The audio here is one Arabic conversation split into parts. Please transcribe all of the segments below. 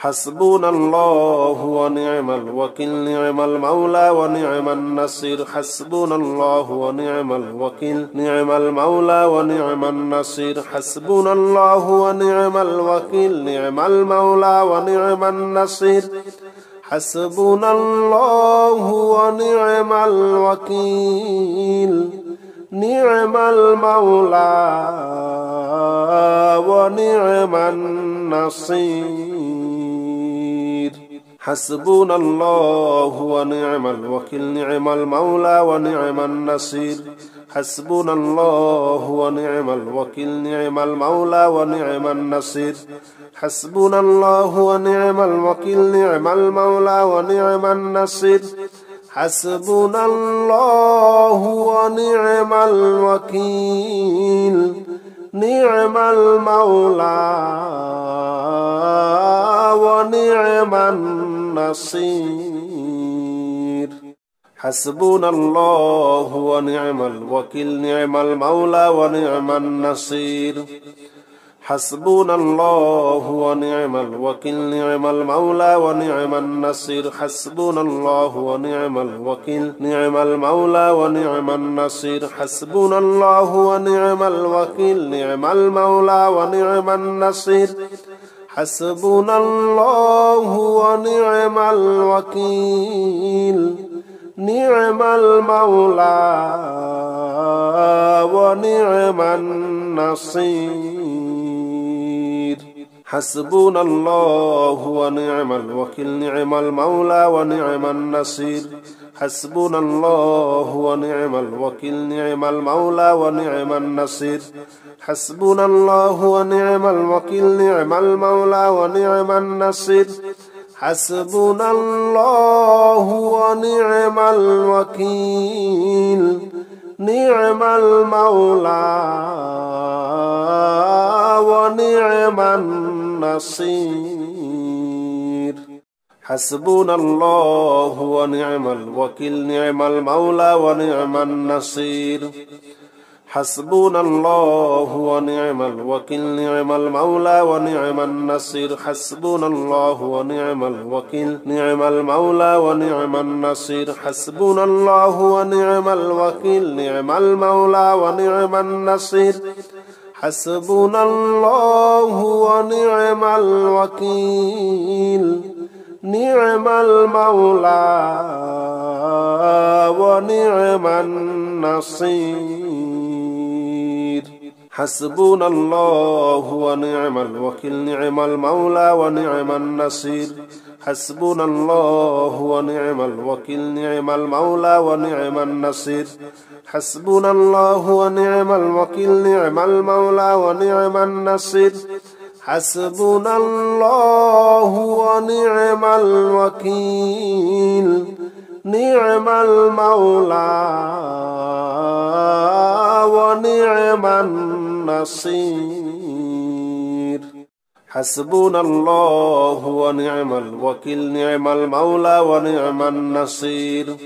حسبنا الله ونعم الوكيل نعم المولى ونعم النصير حسبنا الله ونعم الوكيل نعم المولى ونعم النصير حسبنا الله ونعم الوكيل نعم المولى ونعم النصير حسبنا الله ونعم الوكيل نعم المولى ونعم النصير حسبنا الله ونعم الوكيل نعم المولى ونعم النصير حسبنا الله ونعم الوكيل نعم المولى ونعم النصير حسبنا الله ونعم الوكيل نعم المولى ونعم النصير حسبنا الله ونعم الوكيل نعم المولى ونعم النصير حسبنا الله ونعم الوكيل نعم المولى ونعم النصير حسبنا الله ونعم الوكيل نعم المولى ونعم النصير حسبنا الله ونعم الوكيل نعم المولى ونعم النصير حسبنا الله ونعم الوكيل نعم المولى ونعم النصير حسبنا الله ونعم الوكيل نعم المولى ونعم النصير حسبنا الله ونعم الوكيل نعم المولى ونعم النصير حسبنا الله ونعم الوكيل نعم المولى ونعم النصير حسبنا الله ونعم الوكيل نعم المولى ونعم النصير حسبنا الله ونعم الوكيل نعم المولى ونعم النصير حسبنا الله ونعم الوكيل نعم المولى ونعم النصير حسبنا الله ونعم الوكيل نعم المولى ونعم النصير حسبنا الله ونعم الوكيل نعم المولى ونعم النصير حسبنا الله ونعم الوكيل نعم المولى ونعم النصير حسبنا الله ونعم الوكيل نعم المولى ونعم النصير حسبنا الله ونعم الوكيل نعم المولى ونعم النصير حسبنا الله ونعم الوكيل نعم المولى ونعم النصير حسبنا الله ونعم الوكيل نعم المولى ونعم النصير حسبنا الله ونعم الوكيل نعم المولى ونعم النصير حسبنا الله ونعم الوكيل نعم المولى ونعم النصير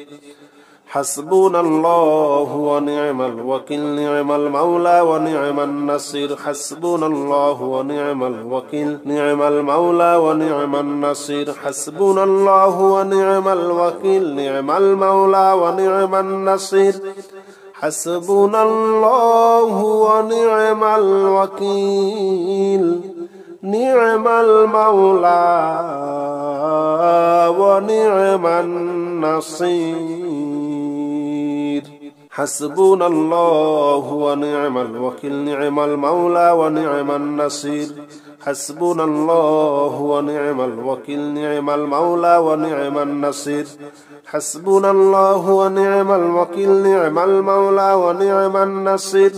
حسبنا الله ونعم الوكيل نعم المولى ونعم النصير حسبنا الله ونعم الوكيل نعم المولى ونعم النصير حسبنا الله ونعم الوكيل نعم المولى ونعم النصير حسبنا الله ونعم الوكيل نعم المولى ونعم النصير حسبنا الله ونعم الوكيل نعم المولى ونعم النصير حسبنا الله ونعم الوكيل نعم المولى ونعم النصير حسبنا الله ونعم الوكيل نعم المولى ونعم النصير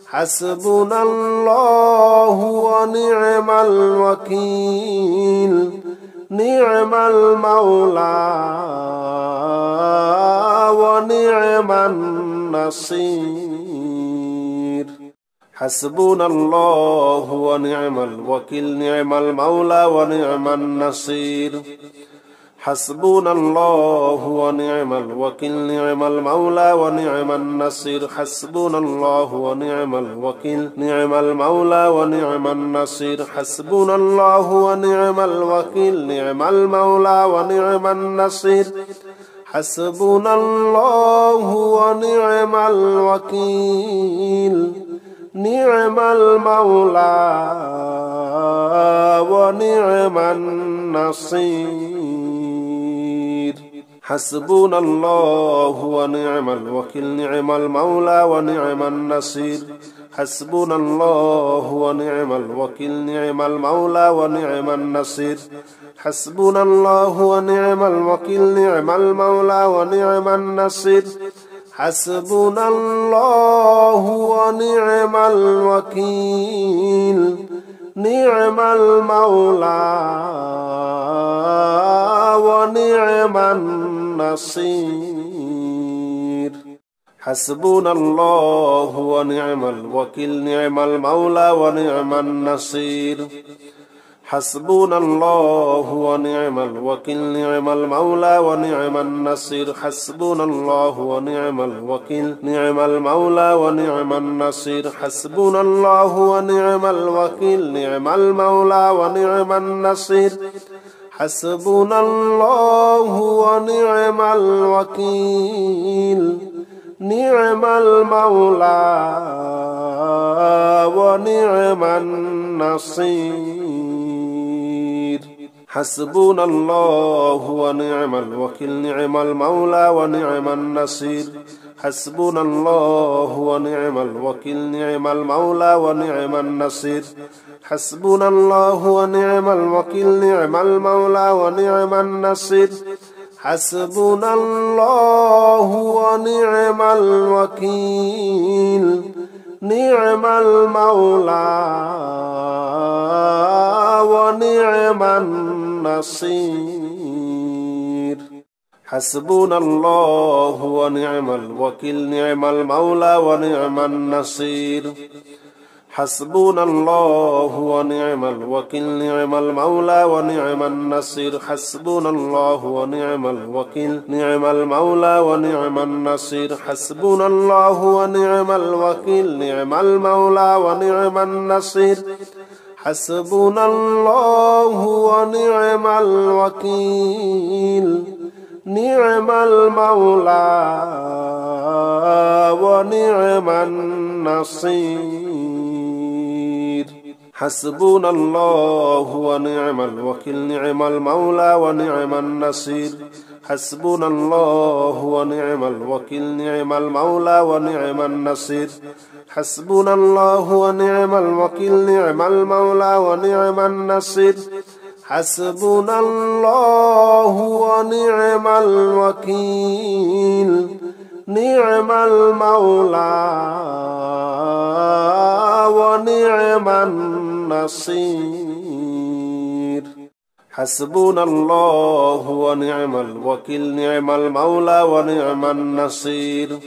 حسبنا الله ونعم الوكيل نعم المولى ونعم النصير حسبنا الله ونعم الوكيل نعم المولى ونعم النصير حسبنا الله ونعم الوكيل نعم المولى ونعم النصير حسبنا الله ونعم الوكيل نعم المولى ونعم النصير حسبنا الله ونعم الوكيل نعم المولى ونعم النصير حسبنا الله ونعم الوكيل نعم المولى ونعم النصير حسبنا الله ونعم الوكيل نعم المولى ونعم النصير حسبنا الله ونعم الوكيل نعم المولى ونعم النصير حسبنا الله ونعم الوكيل نعم المولى ونعم النصير حسبنا الله ونعم الوكيل نعم المولى ونعم النصير حسبنا الله ونعم الوكيل نعم المولى ونعم النصير حسبنا الله ونعم الوكيل نعم المولى ونعم النصير حسبنا الله ونعم الوكيل نعم المولى ونعم النصير حسبنا الله ونعم الوكيل نعم المولى ونعم النصير حسبنا الله ونعم الوكيل نعم المولى ونعم النصير حسبنا الله ونعم الوكيل نعم المولى ونعم النصير حسبنا الله ونعم الوكيل نعم المولى ونعم النصير حسبنا الله ونعم الوكيل نعم المولى ونعم النصير حسبنا الله ونعم الوكيل نعم المولى ونعم النصير حسبنا الله ونعم الوكيل نعم المولى ونعم النصير حسبنا الله ونعم الوكيل نعم المولى ونعم النصير حسبنا الله ونعم الوكيل نعم المولى ونعم النصير حسبنا الله ونعم الوكيل نعم المولى ونعم النصير حسبنا الله ونعم الوكيل نعم المولى ونعم النصير حسبنا الله ونعم الوكيل نعم المولى ونعم النصير حسبنا الله ونعم الوكيل نعم المولى ونعم النصير حسبنا الله ونعم الوكيل نعم المولى ونعم النصير حسبنا الله ونعم الوكيل نعم المولى ونعم النصير حسبنا الله ونعم الوكيل نعم المولى ونعم النصير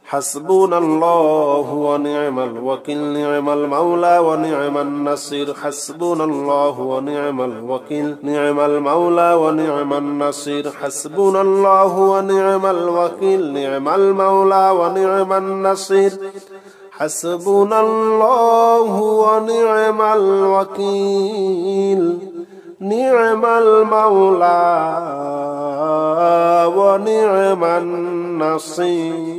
حسبنا الله ونعم الوكيل نعم المولى ونعم النصير حسبنا الله ونعم الوكيل نعم المولى ونعم النصير حسبنا الله ونعم الوكيل نعم المولى ونعم النصير حسبنا الله ونعم الوكيل نعم المولى ونعم النصير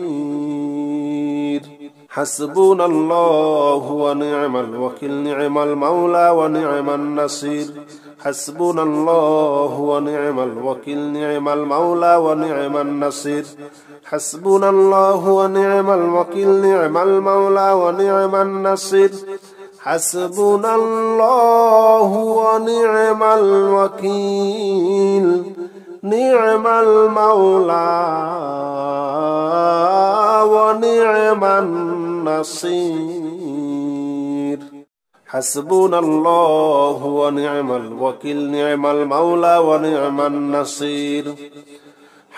حسبنا الله ونعم الوكيل نعم المولى ونعم النصير حسبنا الله ونعم الوكيل نعم المولى ونعم النصير حسبنا الله ونعم الوكيل نعم المولى ونعم النصير حسبنا الله ونعم الوكيل نعم المولى ونعم النصير حسبنا الله ونعم الوكيل نعم المولى ونعم النصير